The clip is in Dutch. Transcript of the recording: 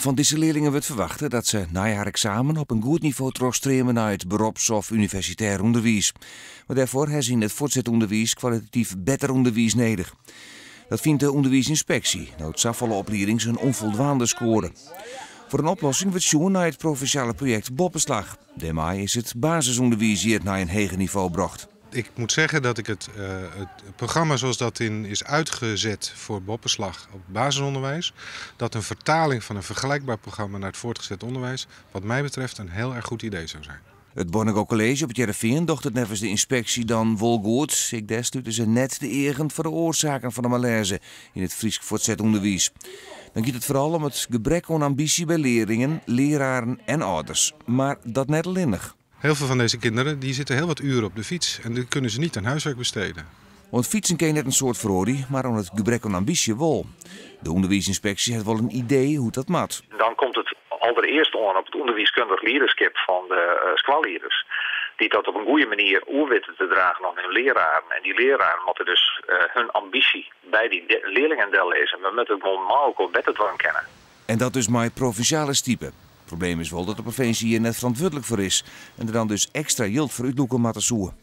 Van deze leerlingen wordt verwachten dat ze na haar examen op een goed niveau terugstroomen naar het beroeps- of universitair onderwijs. Maar daarvoor herzien het voortgezet onderwijs kwalitatief beter onderwijs nodig. Dat vindt de onderwijsinspectie. Noodzaakvolle opleiding een onvoldoende score. Voor een oplossing wordt zoeken naar het provinciale project Boppenslag. Daarmee is het basisonderwijs hier naar een hoger niveau gebracht. Ik moet zeggen dat ik het programma zoals dat is uitgezet voor Boppenslag op basisonderwijs, dat een vertaling van een vergelijkbaar programma naar het voortgezet onderwijs, wat mij betreft een heel erg goed idee zou zijn. Het Bornego College op het Jereveen docht het nevens de inspectie dan wel goed. Ik desstuurde ze net de egend voor de oorzaken van de malaise in het Fries voortgezet onderwijs. Dan gaat het vooral om het gebrek aan ambitie bij leerlingen, leraren en ouders. Maar dat net alleenig. Heel veel van deze kinderen die zitten heel wat uren op de fiets en die kunnen ze niet aan huiswerk besteden. Want fietsen kan je net een soort verhoording, maar aan het gebrek aan ambitie wel. De onderwijsinspectie heeft wel een idee hoe dat moet. Dan komt het allereerst aan op het onderwijskundig leiderschap van de schoolleiders. Die dat op een goede manier oerwitten te dragen aan hun leraren. En die leraren moeten dus hun ambitie bij die leerlingen lezen. Maar met het normaal ook al beter dwang kennen. En dat dus maar provinciale type. Het probleem is wel dat de provincie hier net verantwoordelijk voor is. En er dan dus extra geld voor uitloeken moeten zoeken.